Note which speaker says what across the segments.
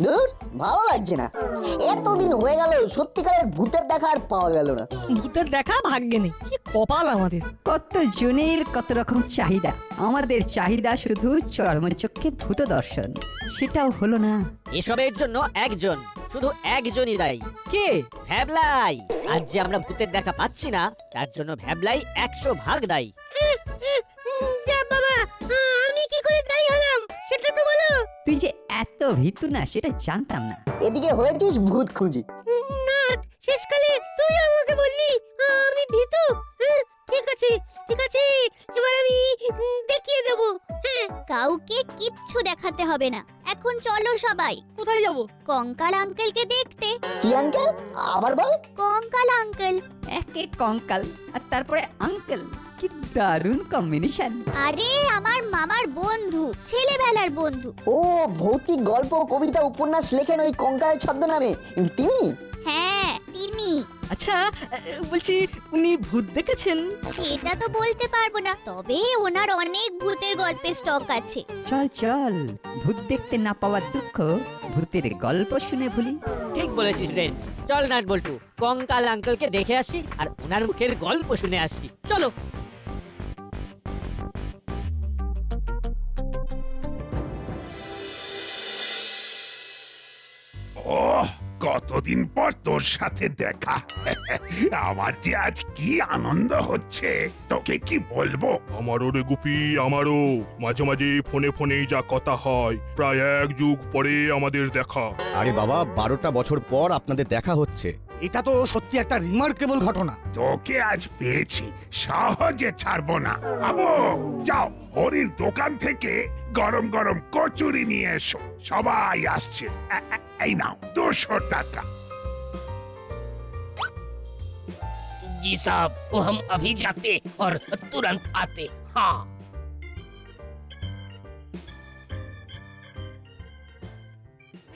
Speaker 1: ধুর, ভালো লাগছে না। এতদিন হয়ে গেল সত্যিকারের ভূতের দেখা আর পাওয়া গেল না।
Speaker 2: ভূতের দেখা ভাগ্যে নেই, কি কপাল আমাদের।
Speaker 3: কত জনের কত রকম চাহিদা। আমাদের চাহিদা শুধু চর্মচক্ষে ভূত দর্শন, সেটাও হলো না।
Speaker 4: এসবের জন্য একজন, শুধু একজনই দায়ী। কে? ভ্যাবলাই। আজ যে আমরা ভূতের দেখা পাচ্ছি না, তার জন্য ভ্যাবলাই 100 ভাগ দায়ী।
Speaker 5: যা বাবা, আমি কি করে দায়ী হলাম সেটা তো বলো।
Speaker 3: তুই যে এত ভীতু না সেটা জানতাম না।
Speaker 1: এদিকে হয়েছিস ভূত খুঁজি।
Speaker 5: না, শেষকালে তুই আমাকে বললি আমি ভীতু। ঠিক আছে ঠিক আছে, এবার আমি দেখিয়ে দেবো। হ্যাঁ,
Speaker 6: কাউকে কিচ্ছু দেখাতে হবে না। এখন চলো সবাই।
Speaker 2: কোথায় যাব?
Speaker 6: কঙ্কাল আঙ্কেলকে দেখতে।
Speaker 1: কি আঙ্কেল? আবার বল।
Speaker 6: কঙ্কাল আঙ্কেল।
Speaker 3: একে কঙ্কাল আর তারপরে আঙ্কেল, কি দারুণ কম্বিনেশন।
Speaker 6: আরে আমার মামার বন্ধু, ছেলেবেলার বন্ধু।
Speaker 1: ও, ভৌতিক গল্প কবিতা উপন্যাস লেখেন ওই কঙ্কাল ছদ্মনামে তিনি?
Speaker 6: হ্যাঁ তিনি।
Speaker 2: আচ্ছা, বলছি উনি ভূত দেখেছেন?
Speaker 6: সেটা তো বলতে পারবো না, তবে ওনার অনেক ভূতের গল্পের স্টক আছে।
Speaker 3: চল চল, ভূত দেখতে না পাওয়ার দুঃখ ভূতের গল্প শুনে ভুলি।
Speaker 4: ঠিক বলেছিস রেঞ্জ। চল নাট বল্টু, কঙ্কাল আঙ্কেলকে দেখে আসি আর ওনার মুখের গল্প শুনে আসি।
Speaker 2: চলো।
Speaker 7: ওহ, কতদিন পর তোর সাথে দেখা। আমার যে আজ কি আনন্দ হচ্ছে তোকে কি বলবো।
Speaker 8: আমারও রে গুপি, আমারও। মাঝে মাঝে ফোনে ফোনেই যা কথা হয়, প্রায় 1 যুগ পরে আমাদের দেখা।
Speaker 9: আরে বাবা, 12টা বছর পর আপনাদের দেখা হচ্ছে।
Speaker 10: এটা তো সত্যি একটা রিমার্কেবল ঘটনা।
Speaker 7: তোকে আজ পেয়েছি, সহজে ছাড়বো না। আবু, যাও হরির দোকান থেকে গরম গরম কচুরি নিয়ে এসো, সবাই আসছে। এই নাও 200 টাকা।
Speaker 11: जी साहब, वो हम अभी जाते और तुरंत आते। हाँ।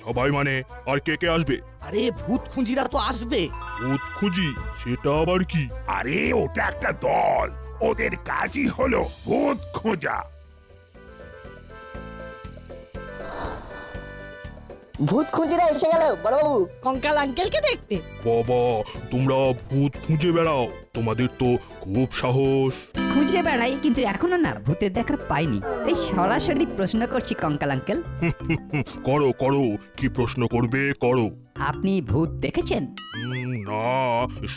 Speaker 8: সবাই মানে আর কে কে আসবে?
Speaker 10: আরে ভূত খুঁজিরা তো আসবে।
Speaker 8: ভূত খুঁজি? সেটা আবার কি?
Speaker 7: আরে ওটা একটা দল, ওদের কাজই হলো ভূত খোঁজা।
Speaker 1: ভূত খুঁজিরা এসে গেল বড়বাবু।
Speaker 2: কঙ্কাল আঙ্কেলকে দেখতে?
Speaker 8: বাবা, তোমরা ভূত খুঁজে বেড়াও? তোমাদের তো খুব সাহস।
Speaker 3: খুঁজে বেড়াই, কিন্তু এখনো না ভূতের দেখা পাইনি। তাই সরাসরি প্রশ্ন করছি কঙ্কাল আঙ্কেল।
Speaker 8: করো করো, কি প্রশ্ন করবে করো।
Speaker 3: আপনি ভূত দেখেছেন?
Speaker 8: না,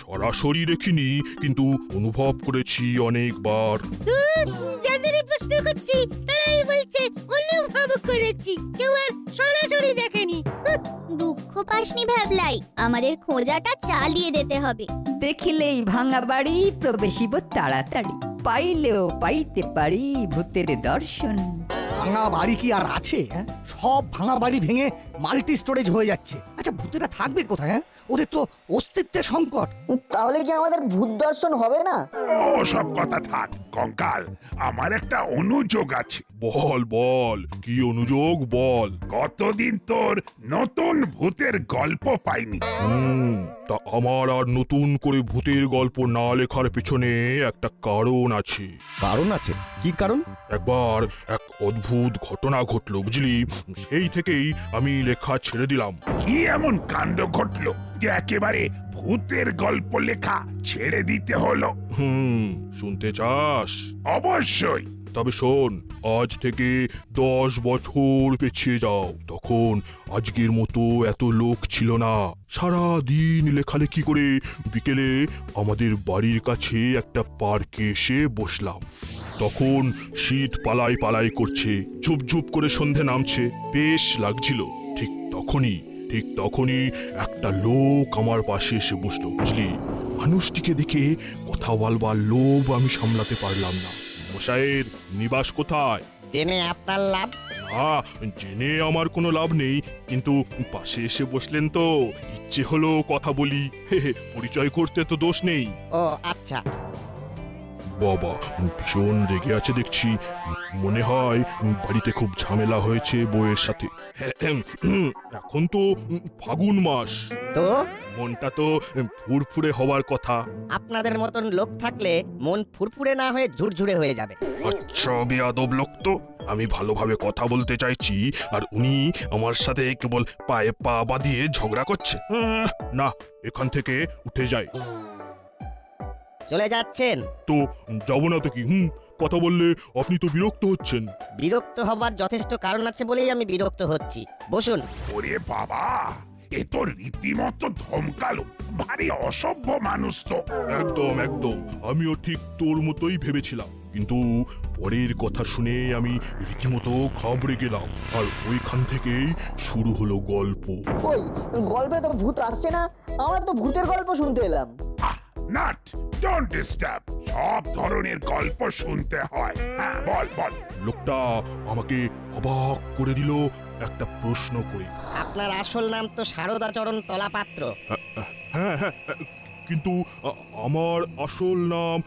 Speaker 8: সরাসরি দেখিনি, কিন্তু অনুভব করেছি অনেকবার।
Speaker 5: যাদের প্রশ্ন করছি তারাই বলছে অনুভব করেছি, কেউ আর সরাসরি দেখেনি।
Speaker 6: দুঃখ পাসনি ভ্যাবলাই, আমাদের খোঁজাটা চালিয়ে যেতে হবে।
Speaker 3: দেখিলেই ভাঙা বাড়ি প্রবেশিব তাড়াতাড়ি, পাইলেও পাইতে পারি ভূতের দর্শন।
Speaker 10: ভাঙা বাড়ি কি আর আছে? হ্যাঁ, সব ভাঙা বাড়ি ভেঙে মাল্টি স্টোরেজ হয়ে যাচ্ছে। আচ্ছা, ভূতেরা থাকবে কোথায়? হ্যাঁ, ওদের তো অস্তিত্বের সংকট।
Speaker 1: তাহলে কি আমাদের ভূত দর্শন হবে না?
Speaker 7: ও সব কথা থাক কঙ্কাল, আমার একটা অনুযোগ আছে।
Speaker 8: বল বল, কি অনুযোগ বল।
Speaker 7: কতদিন তোর নতুন ভূতের গল্প পাইনি।
Speaker 8: তা আমার আর নতুন করে ভূতের গল্প না লেখার পেছনে একটা কারণ আছে।
Speaker 9: কারণ আছে? কি কারণ?
Speaker 8: একবার এক অদ্ভুত ঘটনা ঘটলো, বুঝলি? সেই থেকেই আমি লেখা ছেড়ে দিলাম।
Speaker 7: কি এমন কাণ্ড ঘটলো যে একেবারে ভূতের গল্প লেখা ছেড়ে দিতে হলো?
Speaker 8: শুনতে চাস?
Speaker 7: অবশ্যই।
Speaker 8: তবে শোন, আজ থেকে 10 বছর পেছিয়ে যাও। তখন আজকের মতো এত লোক ছিল না। সারা দিন লেখালেখি করে বিকেলে আমাদের বাড়ির কাছে একটা পার্কে এসে বসলাম। তখন শীত পালাই পালাই করছে, ঝুপঝুপ করে সন্ধে নামছে, বেশ লাগছিল। ঠিক তখনই একটা লোক আমার পাশে এসে বসলো, বুঝলি? মানুষটিকে দেখে কথা বলবার লোভ আমি সামলাতে পারলাম না। মশাইয়ের নিবাস কোথায়?
Speaker 9: জেনে আপনার লাভ?
Speaker 8: না, জেনে আমার কোনো লাভ নেই, কিন্তু পাশে এসে বসলেন তো ইচ্ছে হলো কথা বলি। পরিচয় করতে তো দোষ নেই।
Speaker 9: ও আচ্ছা।
Speaker 8: বাবা, ভীষণ রেগে আছে দেখছি। মনে হয় বাড়িতে খুব ঝামেলা হয়েছে বউয়ের সাথে। এখন তো ফাগুন মাস,
Speaker 9: তো
Speaker 8: মনটা তো ফুরফুরে হওয়ার কথা।
Speaker 9: আপনাদের মতন লোক থাকলে মন ফুরফুরে না হয়ে ঝুরঝুরে হয়ে যাবে।
Speaker 8: আচ্ছা, বেয়াদব লোক তো। আমি ভালোভাবে কথা বলতে চাইছি আর উনি আমার সাথে কেবল পায়ে পা বাঁধিয়ে ঝগড়া করছে। না, এখান থেকে উঠে যাই।
Speaker 9: চলে যাচ্ছেন?
Speaker 8: তো যাবো না তো কি? কথা বললে আপনি তো বিরক্ত হচ্ছেন।
Speaker 9: বিরক্ত হবার যথেষ্ট কারণ আছে বলেই আমি বিরক্ত হচ্ছি। বসুন।
Speaker 7: ওরে বাবা, এ তো রীতিমতো ধমকালো, ভারী অসভ্য মানুষ তো।
Speaker 8: একদম একদম, আমিও ঠিক তোর মতোই ভেবেছিলাম, কিন্তু পরের কথা শুনে আমি রীতিমতো ঘাবড়ে গেলাম। আর ওইখান থেকেই শুরু হলো গল্প।
Speaker 1: ওই গল্পে তো ভূত আসছে না, আমরা তো ভূতের গল্প শুনতে এলাম।
Speaker 7: Nut, don't disturb. সব ধরনের গল্প শুনতে হয়। হ্যাঁ, বল বল।
Speaker 8: লোকটা আমাকে অবাক করে দিল একটা প্রশ্ন করে।
Speaker 9: আপনার আসল নাম তো শারদাচরণ তলাপাত্র।
Speaker 8: হ্যাঁ হ্যাঁ, কিন্তু আমার আসল নাম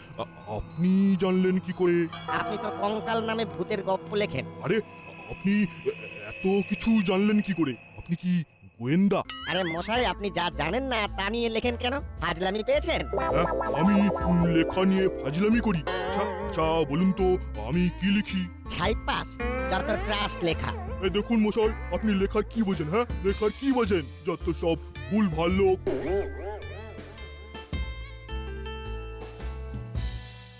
Speaker 8: আপনি জানলেন কি করে?
Speaker 9: আপনি তো কঙ্কাল নামে ভূতের গল্প লেখেন।
Speaker 8: আরে, আপনি এত কিছু জানলেন কি করে? আপনি কি গোয়েন্দা?
Speaker 9: আরে মশাই, আপনি যা জানেন না তা নিয়ে লেখেন কেন? ফাজলামি পেয়েছেন?
Speaker 8: আমি লেখা নিয়ে ফাজলামি করি? আচ্ছা বলুন তো, আমি কি লিখি?
Speaker 9: ছাইপাস যত ট্রাস লেখা।
Speaker 8: দেখুন মশাই, আপনি লেখার কি বোঝেন? হ্যাঁ, লেখার কি বোঝেন? যত সব ভুল ভাল লোক।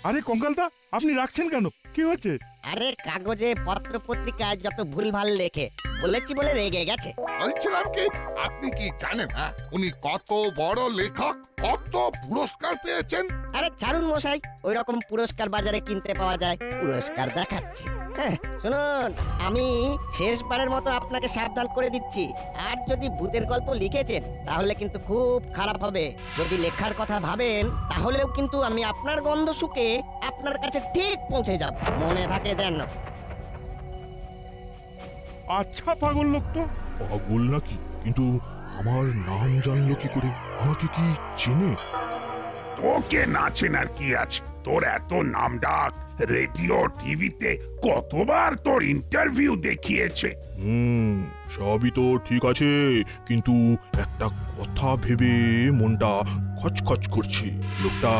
Speaker 12: আরে কঙ্কালদা, আপনি রাখছেন কেন? কি হচ্ছে?
Speaker 9: আরে কাগজে পত্র পত্রিকায় যত ভুলভাল লেখে, বলেছি বলে রেগে গেছে।
Speaker 13: বলছিলাম কি, আপনি কি জানেন উনি কত বড় লেখক, কত পুরস্কার পেয়েছেন?
Speaker 9: আরে ছাড়ুন মশাই, ওই রকম পুরস্কার বাজারে কিনতে পাওয়া যায়। পুরস্কার দেখাচ্ছি। হ্যাঁ শুনুন, আমি শেষবারের মতো আপনাকে সাবধান করে দিচ্ছি, আর যদি ভূতের গল্প লিখেছেন তাহলে কিন্তু খুব খারাপ হবে। যদি লেখার কথা ভাবেন তাহলেও কিন্তু আমি আপনার গন্ধ শুকে আপনার কাছে ঠিক পৌঁছে যাব, মনে থাকে যেন।
Speaker 12: আচ্ছা পাগল লোক তো।
Speaker 8: পাগল নাকি? কিন্তু আমার নাম জানলো কি করে? আমাকে কি চেনে?
Speaker 7: তোকে না চেনার কি আছে? তোর এত নাম ডাক, রেডিও টিভিতে কতবার তোর ইন্টারভিউ দেখিয়েছে।
Speaker 8: সবই তো ঠিক আছে, কিন্তু একটা কথা ভেবে মনটা খচখচ করছে। লোকটা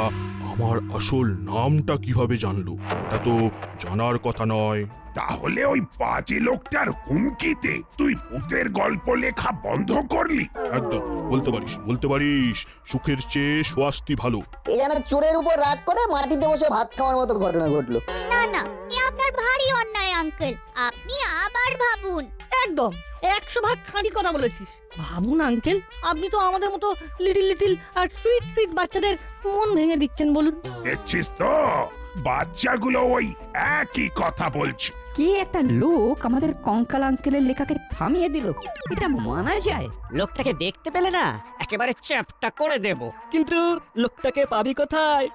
Speaker 8: আমার আসল নামটা কিভাবে জানলো? এটা তো জানার কথা নয়।
Speaker 7: তাহলে ওই বাজে লোকটার হুমকিতে তুই ভূতের গল্প লেখা বন্ধ করলি?
Speaker 8: একদম, বলতে পারিস সুখের চেয়ে স্বাস্তি ভালো।
Speaker 1: এ যেন চোরের উপর রাগ করে মাটিতে বসে ভাত খাওয়ার মতো ঘটনা ঘটলো।
Speaker 6: না না, এ আপনার ভারী অন্যায় আঙ্কেল, আপনি আবার ভাবুন।
Speaker 2: একদম 100 ভাগ খাঁটি কথা বলেছিস। ভাবুন আঙ্কেল, আপনি তো আমাদের মতো লিটিল লিটিল আর সুইট সুইট বাচ্চাদের মন ভেঙে দিচ্ছেন। বলুন,
Speaker 7: দেখছিস তো, বাচ্চাগুলো ওই একই কথা বলছে।
Speaker 3: কে একটা লোক আমাদের কঙ্কাল আঙ্কেলের লেখাকে থামিয়ে দিল, এটা মানা যায়?
Speaker 4: লোকটাকে দেখতে পেলে না একেবারে চ্যাপটা করে দেব।
Speaker 2: কিন্তু লোকটাকে পাবি কোথায়?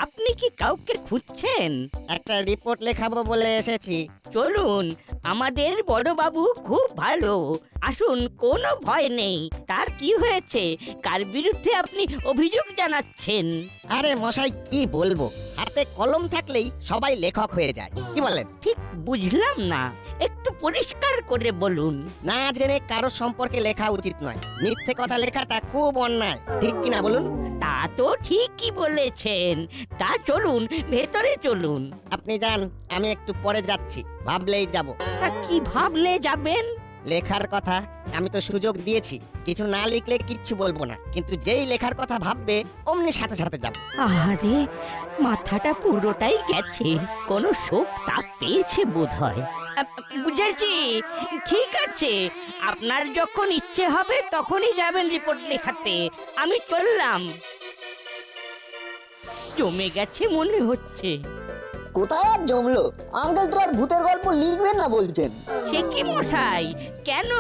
Speaker 11: আপনি কি কাউকে খুঁজছেন?
Speaker 9: একটা রিপোর্ট লেখাবো বলে এসেছি।
Speaker 11: চলুন, আমাদের বড় বাবু খুব ভালো। আসুন, কোনো ভয় নেই। তার কি হয়েছে? কার বিরুদ্ধে আপনি অভিযোগ জানাচ্ছেন?
Speaker 9: আরে মশাই, কি বলবো, হাতে কলম থাকলেই সবাই লেখক হয়ে যায়, কি বলেন?
Speaker 11: ঠিক বুঝলাম না, একটু পরিষ্কার করে বলুন।
Speaker 9: না জেনে কারো সম্পর্কে লেখা উচিত নয়। মিথ্যে কথা লেখাটা খুব অন্যায়, ঠিক কিনা বলুন?
Speaker 11: তা তো ঠিকই বলেছেন। তা চলুন, ভেতরে চলুন।
Speaker 9: আপনি যান, আমি একটু পরে যাচ্ছি। ভাবলেই যাব।
Speaker 11: তা কি ভাবলে যাবেন?
Speaker 9: লেখার কথা আমি তো সুযোগ দিয়েছি, কিছু না লিখলে কিচ্ছু বলবো না, কিন্তু যেই লেখার কথা ভাববে অমনি সাথে সাথে যাব।
Speaker 11: আরে, মাথাটা পুরোটাই গেছে। কোনো শোক তাপ পেয়েছে বোধহয়। বুঝেছি, ঠিক আছে। আপনার যখন ইচ্ছে হবে তখনই যাবেন রিপোর্ট লেখাতে। আমি চললাম। জমে গেছে মনে হচ্ছে।
Speaker 1: কোথায় আর জমলো? আঙ্কেল তো আর ভূতের গল্প লিখবেন না বলছেন।
Speaker 11: সে কি মশাই, কেন?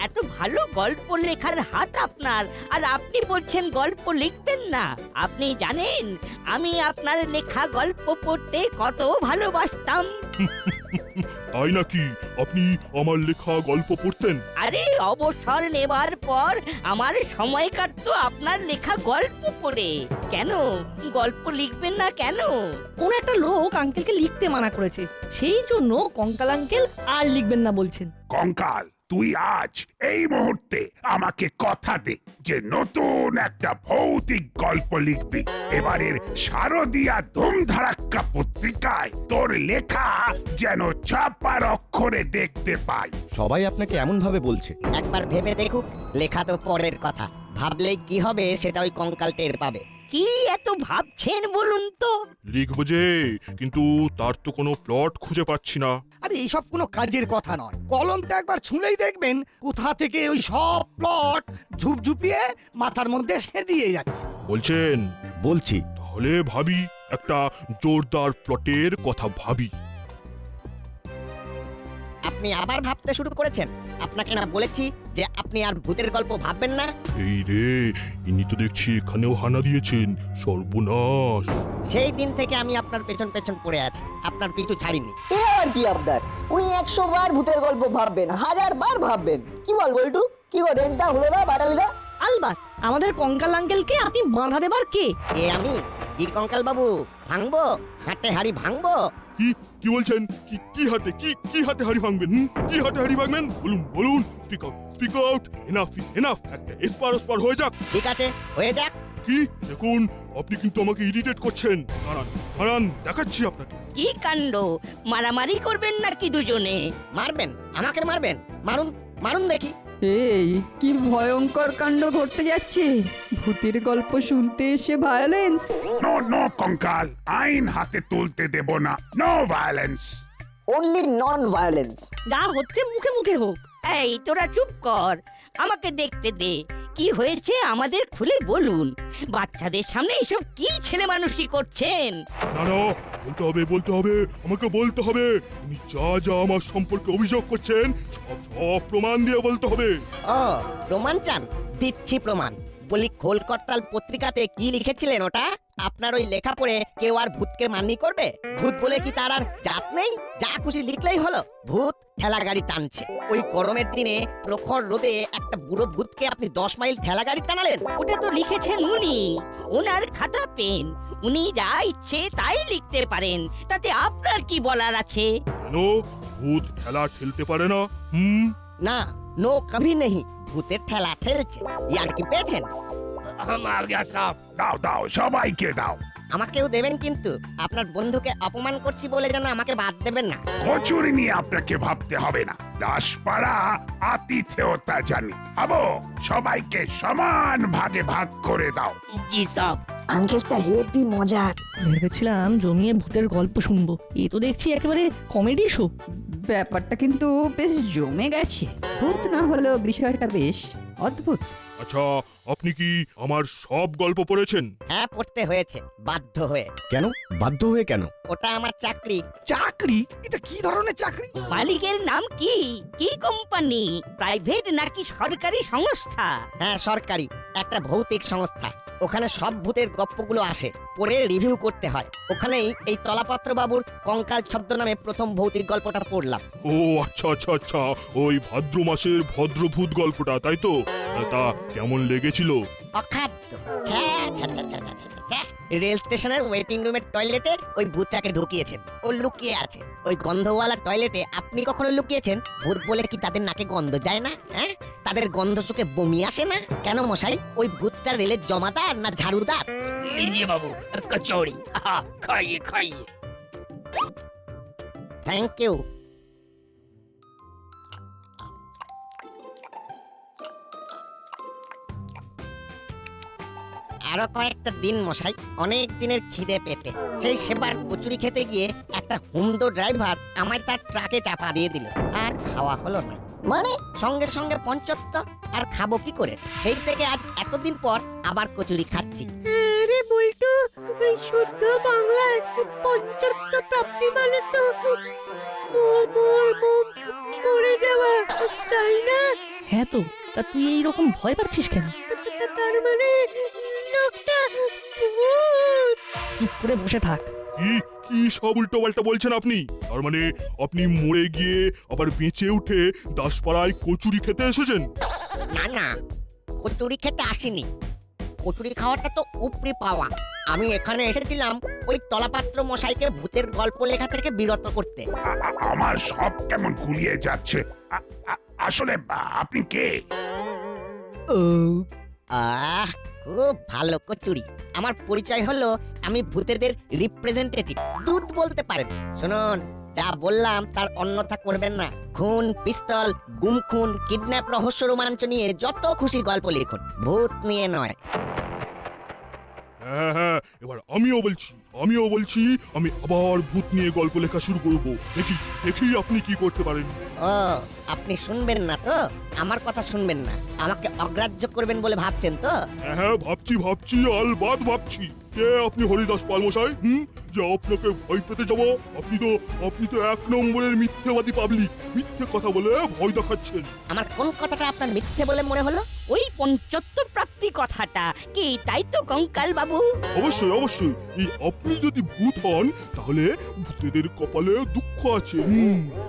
Speaker 11: এত ভালো গল্প লেখার হাত আপনার, আর আপনি বলছেন গল্প লিখবেন না? আপনি জানেন আমি আপনার লেখা গল্প পড়তে কত ভালোবাসতাম।
Speaker 8: তাই নাকি? আপনি আমার লেখা গল্প পড়তেন?
Speaker 11: আরে, অবসর নেবার পর আমার সময় কাটতো আপনার লেখা গল্প পড়ে। কেন গল্প লিখবেন না কেন?
Speaker 2: কোন একটা লোক আঙ্কেলকে লিখতে মানা করেছে, সেই জন্য কঙ্কাল আঙ্কেল আর লিখবেন না বলছেন।
Speaker 7: কঙ্কাল, তুই আজ এই মুহূর্তে আমাকে কথা দে যে নতুন একটা ভৌতিক গল্প লিখবি। এবারের শারদিয়া ধুমধারাক্কা পত্রিকায় তোর লেখা যেন ছাপার অক্ষরে দেখতে পাই।
Speaker 14: সবাই আপনাকে এমন ভাবে বলছে।
Speaker 9: একবার ভেবে দেখুক, লেখা তো পরের কথা, ভাবলেই কি হবে সেটা ওই কঙ্কাল টের পাবে।
Speaker 11: কি এত ভাবছেন বলুন তো?
Speaker 8: লিখবো যে, কিন্তু তার তো কোনো প্লট খুঁজে পাচ্ছি না।
Speaker 10: আরে এইসব কোনো কাজের কথা নয়, কলমটা একবার ছুঁলেই দেখবেন কোথা থেকে ওই সব প্লট ঝুপঝুপিয়ে মাথার মধ্যে এসে দিয়ে যাচ্ছে।
Speaker 8: বলছেন?
Speaker 14: বলছি।
Speaker 8: তাহলে ভাবি, একটা জোরদার প্লটের কথা ভাবি।
Speaker 9: আপনি আবার ভাবতে শুরু করেছেন? আপনাকে না বলেছি যে আপনি আর ভূতের গল্প ভাববেন না?
Speaker 8: এই রে, ইনি তো দেখছি এখানেও হানা দিয়েছেন। সর্বনাশ!
Speaker 9: সেই দিন থেকে আমি আপনার পেছন পেছন পড়ে আছি, আপনার পিছু ছাড়িনি।
Speaker 1: এ আর কি আবদার? উনি 100 বার ভূতের গল্প ভাববেন, 1000 বার ভাববেন। কি বল বল্টু? কি গো রেঞ্জদা, হলো না বাটালিদা?
Speaker 2: আলবাত আমাদের কঙ্কাল আঙ্কেলকে আপনি বাঁধা দেবার কে?
Speaker 9: এ আমি কি কঙ্কাল বাবু ভাঙবো? হাটে হাড়ি ভাঙবো?
Speaker 8: কি কি বলছেন? কি হাতে কি হাতে হাড়ি ভাঙবেন? কি হাতে হাড়ি ভাঙবেন? বলুন বলুন, speak out. Enough is enough. একটা এসপার ওসপার হয়ে যাক।
Speaker 9: ঠিক আছে, হয়ে যাক।
Speaker 8: কি দেখুন, আপনি কিন্তু আমাকে ইরিটেট করছেন। হারান দেখাচ্ছি আপনাকে।
Speaker 11: কি কাণ্ড! মারামারি করবেন নাকি দুজনে?
Speaker 9: মারবেন? আমাকে মারবেন? মারুন, মারুন দেখি।
Speaker 3: এই কি ভয়ঙ্কর কাণ্ড ঘটতে যাচ্ছে! ভূতের গল্প শুনতে এসে ভায়োলেন্স!
Speaker 7: নো নো কঙ্কাল, আইন হাতে তুলতে দেব না। No violence.
Speaker 1: Only non violence.
Speaker 2: যা হচ্ছে মুখে মুখে হোক।
Speaker 11: এই তোরা চুপ কর, আমাকে দেখতে দে। কি হয়েছে আমাদের খুলে বলুন। বাচ্চাদের সামনে এসব কি ছেলে মানুষই করছেন?
Speaker 8: না না, বলতে হবে, আমাকে বলতে হবে। উনি যা যা আমার সম্পর্কে অভিযোগ করছেন সব প্রমাণ দিয়ে বলতে হবে।
Speaker 9: ও, প্রমাণ চান? দিচ্ছি প্রমাণ। বলি, খোলকর্তাল পত্রিকাতে কি লিখেছিলেন ওটা? আপনার ওই লেখা পড়ে কেউ আর ভূতকে মান্যি করবে? ভূত বলে কি তার আর জাত নেই? যা খুশি লিখলেই হলো। ভূত ঠেলা গাড়ি টানছে। ওই গরমের দিনে প্রখর রোদে একটা বুড়ো ভূতকে আপনি 10 মাইল ঠেলা গাড়ি টানালেন?
Speaker 11: ওটা তো লিখেছেন উনি, ওনার খাতা পেন। উনি যা ইচ্ছে তাই লিখতে পারেন, তাতে আপনার কি বলার আছে?
Speaker 8: কেন ভূত ঠেলা ঠেলতে পারে না?
Speaker 9: না, নো কভি নেই। ভূতের ঠেলা ঠেলছে। ইয়ার কি পেয়েছেন?
Speaker 7: দাও দাও, সবাইকে দাও।
Speaker 9: আমাকেও দেবেন, কিন্তু আপনার বন্ধুকে অপমান করছি বলে যেন আমাকে বাদ দেবেন না।
Speaker 7: কচুরি নিয়ে আপনাকে ভাবতে হবে না। দাসপাড়া আতিথেয়তা জানি। আবো, সবাইকে সমান ভাগে ভাগ করে দাও।
Speaker 11: জি সব।
Speaker 1: আঙ্কেলটা হেভি মজার।
Speaker 2: ভেবেছিলাম জমিয়ে ভূতের গল্প শুনবো, এ তো দেখছি একেবারে কমেডি শো।
Speaker 3: ব্যাপারটা কিন্তু বেশ জমে গেছে। ভূত না হলেও বিষয়টা বেশ অদ্ভুত।
Speaker 8: আচ্ছা, আপনি কি আমার সব গল্প পড়েছেন?
Speaker 9: হ্যাঁ, পড়তে হয়েছে, বাধ্য হয়ে।
Speaker 14: কেন বাধ্য হয়ে কেন?
Speaker 9: ওটা আমার চাকরি।
Speaker 10: চাকরি? এটা কি ধরনের চাকরি?
Speaker 11: মালিকের নাম কি? কি কোম্পানি? প্রাইভেট নাকি সরকারি সংস্থা?
Speaker 9: হ্যাঁ, সরকারি একটা ভৌতিক সংস্থা। ওখানে সব ভূতের গল্পগুলো আসে, পড়ে রিভিউ করতে হয়। ওখানেই এই তলাপত্র বাবুর কঙ্কাল ছদ্ম নামে প্রথম ভৌতিক গল্পটা পড়লাম।
Speaker 8: ও আচ্ছা আচ্ছা আচ্ছা, ওই ভাদ্র মাসের ভদ্রভূত গল্পটা, তাই তো? তা কেমন লেগেছিল?
Speaker 9: অখাদ্য। ছ্যা, ছ্যা, ছ্যা, ছ্যা, ছ্যা, ছ্যা, ছ্যা। রেল স্টেশনের ওয়েটিং রুমের টয়লেটে ওই ভূতটাকে ঢুকিয়েছেন। ও লুকিয়ে আছে ওই গন্ধওয়ালা টয়লেটে। আপনি কখনো লুকিয়েছেন? ভূত বলে কি তাদের নাকে গন্ধ যায় না? হ্যাঁ, তাদের গন্ধ চোখে বমি আসে না কেন মশাই? ওই ভূতটা রেলের জমাদার না ঝাড়ুদার?
Speaker 11: লিজিয়ে বাবু, কচৌড়ি খাইয়ে খাইয়ে।
Speaker 9: Thank you. আরো কয়েকটা দিন মশাই, অনেক দিনের খিদে পেটে। সেই সেবার কচুরি খেতে গিয়ে একটা হুমদো ড্রাইভার আমায় তার ট্রাকে চাপা দিয়ে দিল। আর খাওয়া হলো না।
Speaker 1: মানে
Speaker 9: সঙ্গে সঙ্গে পঞ্চত্ব। আর খাবো কি করে? সেই থেকে আজ এতদিন পর আবার কচুরি খাচ্ছি।
Speaker 5: আরে বল্টু, ওই শুদ্ধ বাংলায় পঞ্চত্ব প্রাপ্তি মানে তো মরে যাওয়া, তাই না?
Speaker 2: হ্যাঁ তো, তা তুই এইরকম ভয় পাচ্ছিস কেন?
Speaker 5: তার মানে লোকটা ভূত।
Speaker 2: চুপ করে বসে থাক।
Speaker 8: কি কি সব উল্টো পাল্টা বলছেন আপনি? তার মানে আপনি মরে গিয়ে আবার বেঁচে উঠে দাসপাড়ায় কচুরি খেতে এসেছেন?
Speaker 9: না না, কচুরি খেতে আসিনি। কচুরি খাওয়াটা তো উপরি পাওয়া। আমি এখানে এসেছিলাম ওই তলাপাত্র মশাইকে ভূতের গল্প লেখা থেকে বিরত করতে।
Speaker 7: আমার সব কেমন গুলিয়ে যাচ্ছে। আসলে আপনি কে?
Speaker 9: আহ খুব ভালো কচুরি। আমার পরিচয় হলো আমি ভূতেদের রিপ্রেজেন্টেটিভ, দুধ বলতে পারেন। শুনুন, যা বললাম তার অন্যথা করবেন না। খুন, পিস্তল, গুম খুন, কিডন্যাপ, রহস্য রোমাঞ্চ নিয়ে যত খুশি গল্প লিখুন, ভূত নিয়ে নয়।
Speaker 8: হ্যাঁ হ্যাঁ, এবার আমিও বলছি আমি আবার ভূত নিয়ে গল্প লেখা শুরু করব। দেখি আপনি কি করতে পারেন।
Speaker 9: ও, আপনি শুনবেন না তো? আমার কথা শুনবেন না, আমাকে অগ্রাহ্য করবেন বলে ভাবছেন তো?
Speaker 8: হ্যাঁ ভাবছি আলবাদ ভাবছি। কে আপনি হরিদাস পালমশাই? যে আপনাকে ভয় পেতে যাব? আপনি তো এক নম্বরের মিথ্যেবাদী পাবলিক। মিথ্যে কথা বলে ভয় দেখাচ্ছেন।
Speaker 9: আমার কোন কথাটা আপনার মিথ্যে বলে মনে হলো?
Speaker 11: ওই পঞ্চত্ব প্রাপ্তি কথাটা কি, তাই তো কঙ্কাল বাবু?
Speaker 8: অবশ্যই এই আপনি যদি ভূত হন তাহলে ভূতেদের কপালে দুঃখ আছে।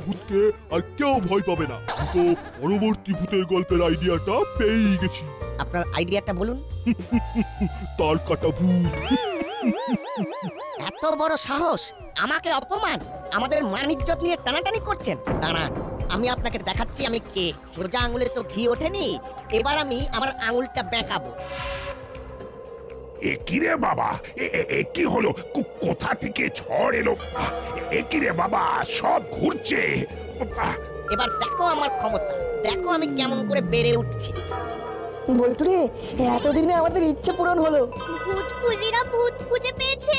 Speaker 8: ভূতকে আর কেউ ভয় পাবে না। তো পরবর্তী ভূতের গল্পের আইডিয়াটা পেয়েই গেছি।
Speaker 9: আপনার আইডিয়াটা বলুন।
Speaker 8: তার কাটা ভূত।
Speaker 9: এত বড় সাহস! আমাকে অপমান, আমাদের মান ইজ্জত নিয়ে টানাটানি করছেন। দাঁড়ান, আমি আপনাকে দেখাচ্ছি আমি কে। সোজা আঙুলে তো ঘি ওঠেনি, এবার আমি আমার আঙুলটা বেঁকাবো।
Speaker 7: এ কি রে বাবা? এ কি হলো? কোথা থেকে ঝড় এলো? এ কি রে বাবা, সব ঘুরছে।
Speaker 9: এবার দেখো আমার ক্ষমতা, দেখো আমি কেমন করে বেড়ে উঠছি।
Speaker 1: বল্টু রে, এতদিনে আমাদের ইচ্ছে পূরণ হলো।
Speaker 6: ভূত খুঁজিরা ভূত খুঁজে পেয়েছে।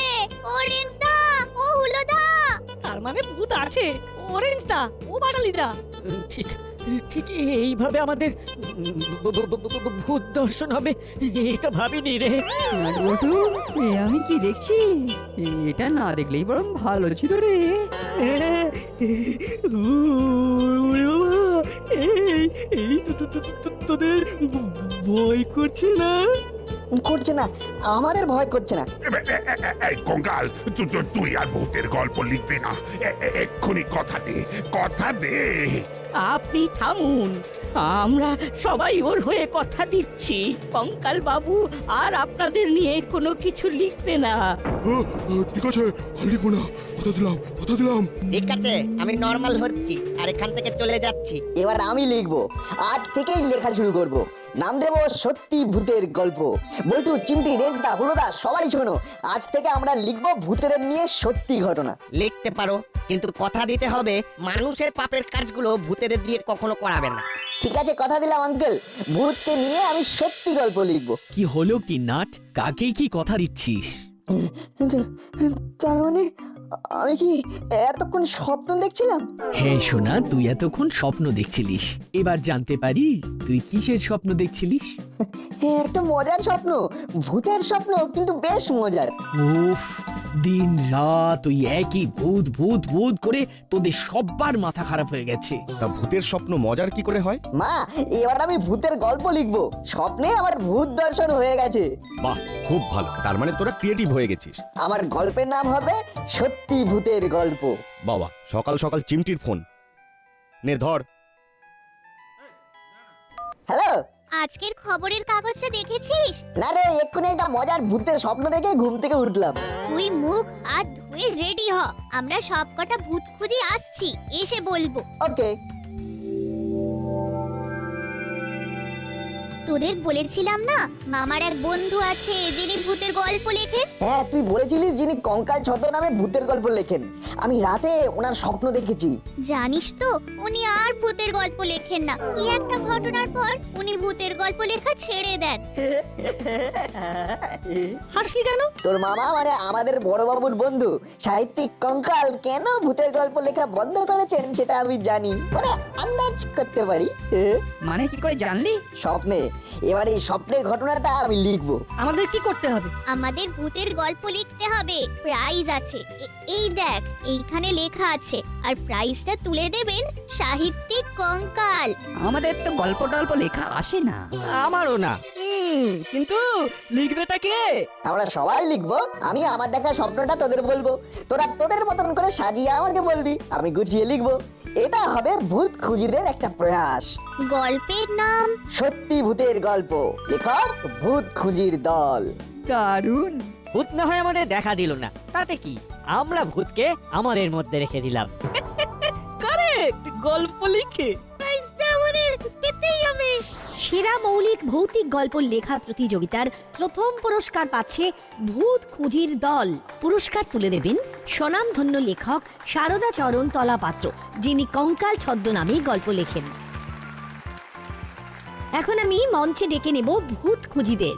Speaker 6: অরেঞ্জ দা, ও হুলো দা।
Speaker 2: তার মানে ভূত আছে। অরেঞ্জ দা, ও বাটালিদা।
Speaker 4: ঠিক ঠিক এইভাবে আমাদের ভূত দর্শন হবে এটা ভাবিনি রে।
Speaker 3: নাটবল্টু, আমি কি দেখছি? এটা না দেখলেই বরং ভালো ছিল রে।
Speaker 4: এই তোদের ভয় করছে না?
Speaker 1: করছে না, আমাদের ভয় করছে না।
Speaker 7: এই কঙ্কাল, তুই আর ভূতের গল্প লিখবি না। এক্ষুনি কথা দে।
Speaker 11: আপনি থামুন, আমরা সবাই ওর হয়ে কথা দিচ্ছি। কঙ্কাল বাবু আর আপনাদের নিয়ে কোনো কিছু লিখবে না।
Speaker 8: ঠিক আছে, আর লিখবো না, কথা দিলাম।
Speaker 9: ঠিক আছে, আমি নর্মাল হচ্ছি আর এখান থেকে চলে যাচ্ছি।
Speaker 1: এবার আমি লিখবো, আজ থেকেই লেখা শুরু করব। নাম দেব সত্যি ভূতের গল্প। বল্টু, চিমটি, রেঞ্জদা, হুলোদা সবাই শোনো, আজ থেকে আমরা লিখবো ভূতেদের নিয়ে সত্যি ঘটনা।
Speaker 9: লিখতে পারো, কিন্তু কথা দিতে হবে মানুষের পাপের কাজগুলো ভূতেদের দিয়ে কখনো করাবে না।
Speaker 1: ঠিক আছে, কথা দিলাম আঙ্কেল, ভূতকে নিয়ে আমি সত্যি গল্প লিখবো।
Speaker 4: কি হলো কি নাট, কাকে কি কথা দিচ্ছিস?
Speaker 1: তার মানে আমি কি এতক্ষণ স্বপ্ন দেখছিলাম?
Speaker 4: হ্যাঁ সোনা, তুই এতক্ষণ স্বপ্ন দেখছিলিস। এবার জানতে পারি তুই কিসের স্বপ্ন দেখছিলিস?
Speaker 1: একটা মজার স্বপ্ন, ভূতের স্বপ্ন, কিন্তু বেশ মজার।
Speaker 4: উফ, দিন রাত ওই একই ভূত ভূত ভূত করে তোদের সব্বার মাথা খারাপ হয়ে গেছে।
Speaker 14: তা ভূতের স্বপ্ন মজার কি করে হয়?
Speaker 1: মা, এবার আমি ভূতের গল্প লিখবো। স্বপ্নে আমার ভূত দর্শন হয়ে গেছে।
Speaker 14: বাহ, খুব ভালো। তার মানে তোরা ক্রিয়েটিভ হয়ে গেছিস।
Speaker 1: আমার গল্পের নাম হবে সত্যি ভূতের গল্প।
Speaker 14: বাবা, সকাল সকাল চিমটির ফোন। নে ধর।
Speaker 1: হ্যালো,
Speaker 6: আজকের খবরের কাগজটা দেখেছিস?
Speaker 1: না রে, এক্ষুনি একটা মজার ভূতের স্বপ্ন দেখে ঘুম থেকে উঠলাম।
Speaker 6: তুই মুখ হাত ধুয়ে রেডি হ, আমরা সবকটা ভূত খুঁজে আসছি, এসে বলবো।
Speaker 1: ওকে।
Speaker 6: তোদের বলেছিলাম না, মামার এক বন্ধু আছে যিনি ভূতের গল্প লেখেন।
Speaker 1: হ্যাঁ, তুই বলেছিলিস যিনি কঙ্কাল ছদ্মনামে ভূতের গল্প লেখেন। আমি রাতে ওনার স্বপ্ন দেখেছি।
Speaker 6: জানিস তো, উনি আর ভূতের গল্প লেখেন না। কি একটা ঘটনার পর উনি ভূতের গল্প লেখা ছেড়ে দেন।
Speaker 2: হাসলি কেন?
Speaker 1: তোর মামা মানে আমাদের বড় বাবুর বন্ধু সাহিত্যিক কঙ্কাল কেন ভূতের গল্প লেখা বন্ধ করেছেন সেটা আমি জানি, মানে আন্দাজ করতে পারি।
Speaker 3: মানে কি করে জানলি?
Speaker 1: স্বপ্নে। এবার এই স্বপ্নের ঘটনাটা আমি লিখবো।
Speaker 2: আমাদের কি করতে হবে?
Speaker 6: আমাদের ভূতের গল্প লিখতে হবে, প্রাইজ আছে। এই দেখ, এইখানে লেখা আছে। আর প্রাইজটা তুলে দেবেন সাহিত্যিক কঙ্কাল।
Speaker 3: আমাদের তো গল্প টল্প লেখা আসে না।
Speaker 4: আমারও না, কিন্তু লিখবেটা কে?
Speaker 1: আমরা সবাই লিখবো। আমি আমার দেখা স্বপ্নটা তোদের বলবো, তোরা তোদের মতন করে সাজিয়ে আমাকে বলবি, আমি গুছিয়ে লিখবো। এটা হবে ভূত খুঁজিদের একটা প্রয়াস।
Speaker 6: গল্পের নাম
Speaker 1: সত্যি ভূতের গল্প, লেখক ভূত খুঁজির দল।
Speaker 3: দারুণ।
Speaker 4: ভূত না হয় আমাদের দেখা দিল না, তাতে কি, আমরা ভূতকে আমাদের মধ্যে রেখে দিলাম। কারেক্ট, গল্প লিখে
Speaker 5: প্রাইজটা আমাদের সেরা মৌলিক ভৌতিক গল্প লেখা প্রতিযোগিতার প্রথম পুরস্কার পাচ্ছে ভূত খুঁজির দল। পুরস্কার তুলে দেবেন স্বনামধন্য লেখক সারদা চরণ তলাপাত্র, যিনি কঙ্কাল ছদ্মনামে গল্প লেখেন। এখন আমি মঞ্চে ডেকে নেব ভূত খুঁজিদের।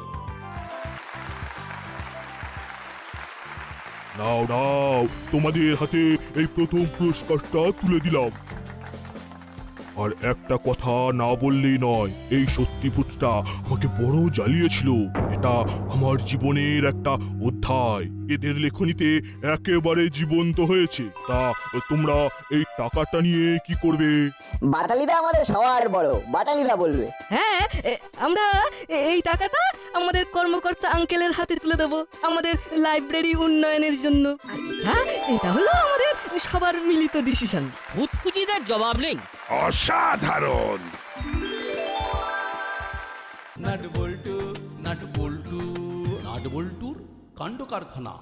Speaker 8: নাও নাও, তোমাদের হাতে এই প্রথম পুরস্কারটা তুলে দিলাম। আর একটা কথা না বললেই নয়, এই সত্যি ভূতটা আমাকে বড় জ্বালিয়েছিল। এটা আমার জীবনের একটা অধ্যায়, এদের লেখনীতে একেবারে জীবন্ত হয়েছে। তা তোমরা এই টাকাটা নিয়ে কি করবে?
Speaker 1: বাটালিদা আমাদের সবার বড়, বাটালিদা বলবে।
Speaker 2: হ্যাঁ, আমরা এই টাকাটা আমাদের কর্মকর্তা আঙ্কেলের হাতে তুলে দেবো আমাদের লাইব্রেরি উন্নয়নের জন্য। হ্যাঁ, এটা হলো আমাদের সবার মিলিত ডিসিশন।
Speaker 4: ভূত খুঁজিদের জবাব নেই।
Speaker 7: অসাধারণ।
Speaker 12: নাট বল্টুর কাণ্ড কারখানা।